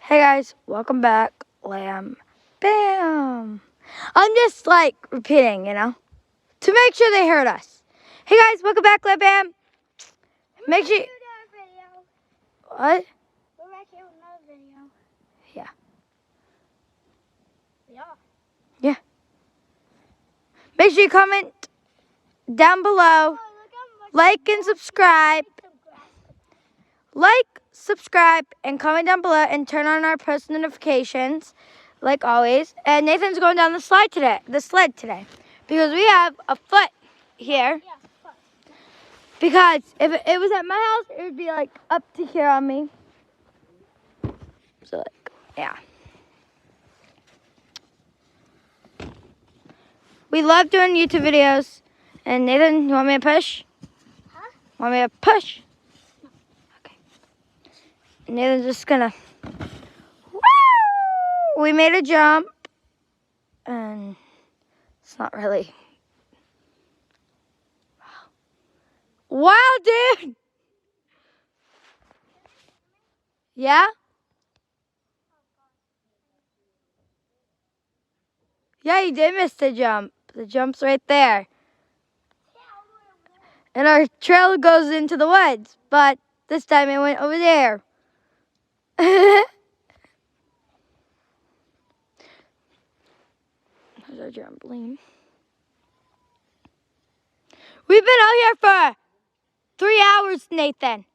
Hey guys, welcome back. Lamb. Bam! I'm just like repeating, to make sure they heard us. Hey guys, welcome back, Lamb Bam. Make sure. What? We're back here with another video. Yeah. We are. Yeah. Make sure you comment down below. Like and subscribe. Like, subscribe, and comment down below, and turn on our post notifications, like always. And Nathan's going down the sled today, because we have a foot here. Yeah, foot. Because if it was at my house, it would be like up to here on me. So like, yeah. We love doing YouTube videos. And Nathan, you want me to push? Huh? Want me to push? Okay. Nathan's just gonna. Woo! We made a jump, and it's not really. Wow, dude! Yeah? Yeah, you did miss the jump. The jump's right there. And our trail goes into the woods, but this time it went over there. There's our trampoline. We've been out here for 3 hours, Nathan.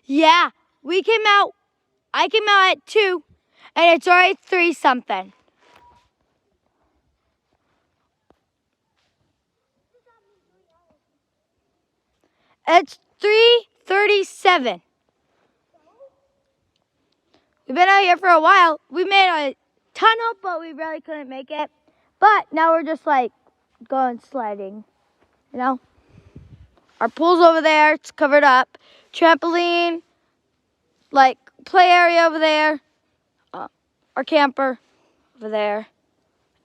Yeah, I came out at 2, and it's already 3 something. It's 3:37. We've been out here for a while. We made a tunnel, but we really couldn't make it. But now we're just like going sliding, Our pool's over there. It's covered up. Trampoline, like play area over there. Our camper over there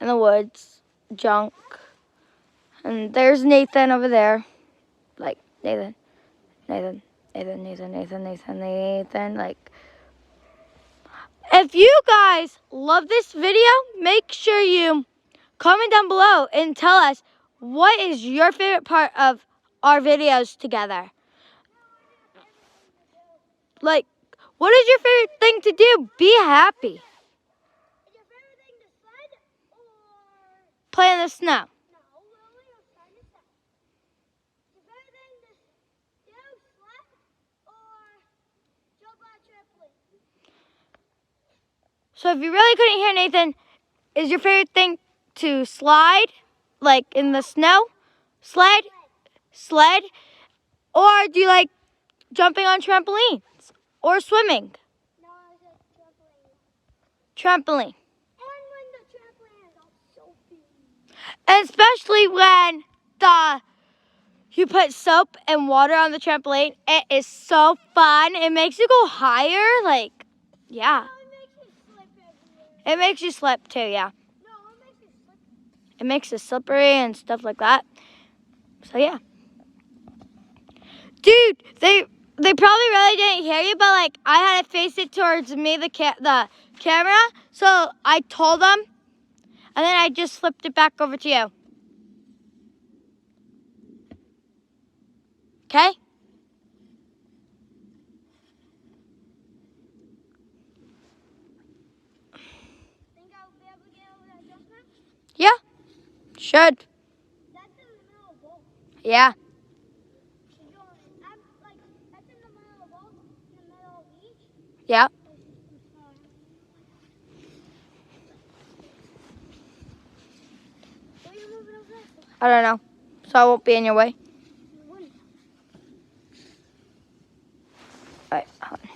in the woods. Junk. And there's Nathan over there. Like Nathan. Like, if you guys love this video, make sure you comment down below and tell us what is your favorite part of our videos together. Like, what is your favorite thing to do? Be happy. Is your favorite thing to sled or? Play in the snow. No, we're only on sled and stuff. Is your favorite thing to do sled or jump on a trampoline? So if you really couldn't hear Nathan, is your favorite thing to slide, like in the snow? Sled? Or do you like jumping on trampolines or swimming? No, I said trampoline. Trampoline. And when the trampoline is all so big. And especially when you put soap and water on the trampoline, it is so fun. It makes you go higher, like, yeah. No, it makes you slip everywhere. It makes you slip too, yeah. No, it makes you slip. It makes it slippery and stuff like that. So yeah. Dude, they probably really didn't hear you, but like I had to face it towards me, the camera. So I told them, and then I just flipped it back over to you. Okay? Think I'll be able to get over that jump now? Yeah. Should. That's in the middle of both. Yeah. I'm like, that's in the middle of both, in the middle of each. Yeah. Why are you moving over there? I don't know. So I won't be in your way. You wouldn't. All right. Hold on.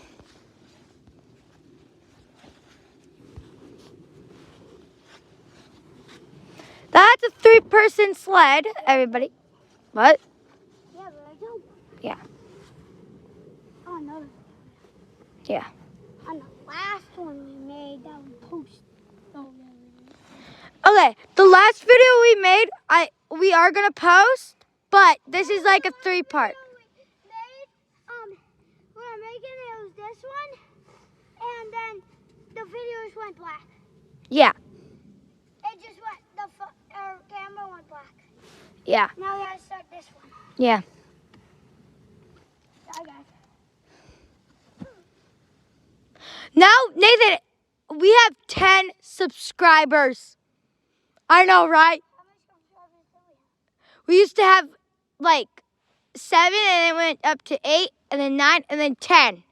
That's a 3-person sled, everybody. What? Yeah, but I don't. Yeah. Oh, no. Yeah. On the last one we made, that we posted. Okay, the last video we made, we are gonna post, but this is like a 3-part. We were making it was this one, and then yours went black. Yeah. It just went, our camera went black. Yeah. Now we gotta start this one. Yeah. Sorry, guys. Now, Nathan, we have 10 subscribers. I know, right? How many subscribers do we have? We used to have like 7 and it went up to 8 and then 9 and then 10.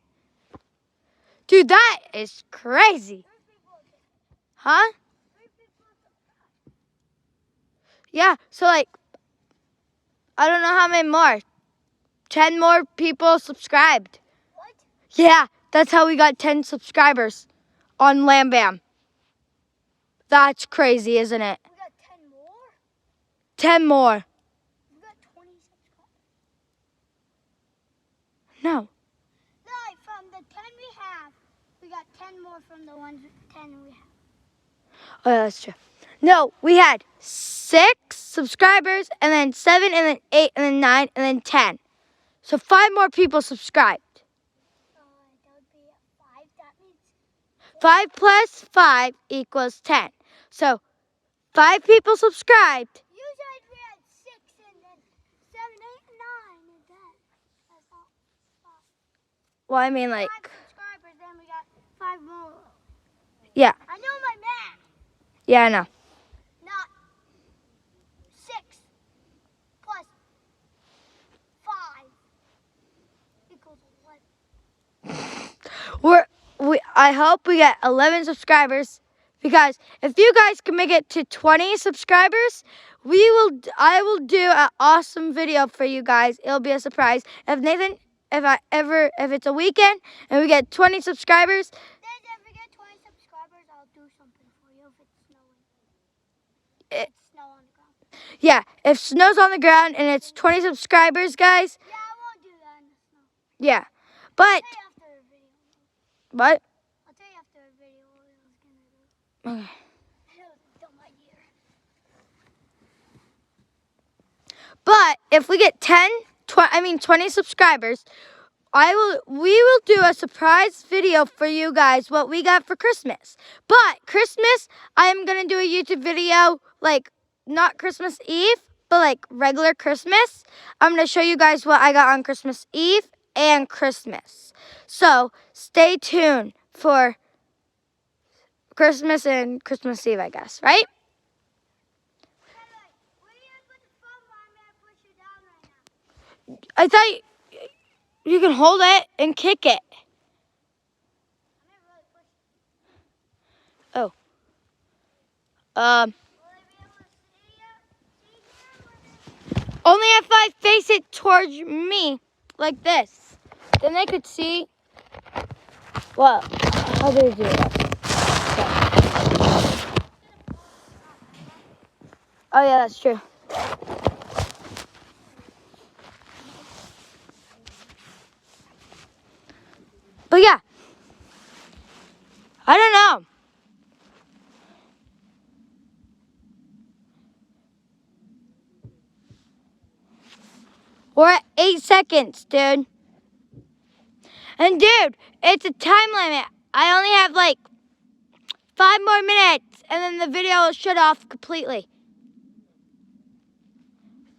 Dude, that is crazy. Huh? Yeah, so like, I don't know how many more. 10 more people subscribed. What? Yeah, that's how we got 10 subscribers on Lam Bam. That's crazy, isn't it? We got 10 more? 10 more. We got 20 subscribers. No. No, from the 10 we have, we got 10 more from the 10 we have. Oh, yeah, that's true. No, we had 6 subscribers, and then 7, and then 8, and then 9, and then 10. So 5 more people subscribed. That would be 5. That means 5 plus 5 equals 10. So 5 people subscribed. you said we had 6 and then 7, 8, and 9 and 10. That's not 5. Well, I mean, like, 5 subscribers, then we got 5 more. yeah. I know my math. Yeah, I know. Not 6 plus 5 equals 11. I hope we get 11 subscribers, because if you guys can make it to 20 subscribers, I will do an awesome video for you guys. It'll be a surprise. If it's a weekend and we get 20 subscribers, Then if we get 20 subscribers, I'll do something for you if it's snowing. It's snow on the ground. yeah, if snow's on the ground and it's 20 subscribers, guys, Yeah, I won't do that in the snow. yeah. But, I'll tell you after a video. what? I'll tell you after a video what I was gonna do. Okay. That was a dumb idea. But if we get 20 subscribers, we will do a surprise video for you guys what we got for Christmas. But Christmas, I'm going to do a YouTube video, like not Christmas Eve, but like regular Christmas. I'm going to show you guys what I got on Christmas Eve and Christmas. So stay tuned for Christmas and Christmas Eve, I guess, right? Where are you gonna put the phone while I'm gonna push you down right now? I thought you can hold it and kick it. I'm gonna really push it. Oh. Will I be able to see you? Only if I face it towards me, like this. Then they could see. Well, how do you do that? Oh, yeah, that's true. But yeah, I don't know. We're at 8 seconds, dude. And dude, it's a time limit. I only have like 5 more minutes and then the video will shut off completely.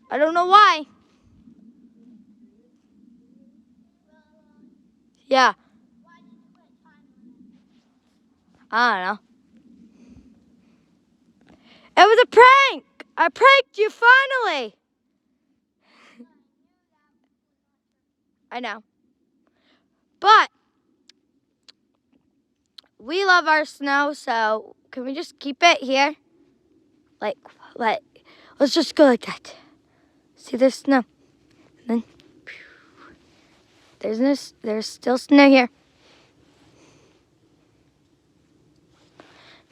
I don't know why. Yeah. Why did you put a time limit? I don't know. It was a prank. I pranked you finally. I know. But we love our snow, so can we just keep it here? Like, let's just go like that. See, there's snow. And then there's still snow here.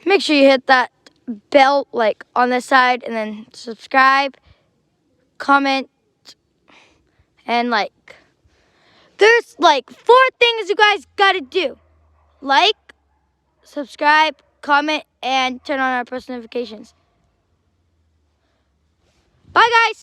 Make sure you hit that bell, like, on the side, and then subscribe, comment, and like. There's like 4 things you guys gotta do. Like, subscribe, comment, and turn on our post notifications. Bye, guys.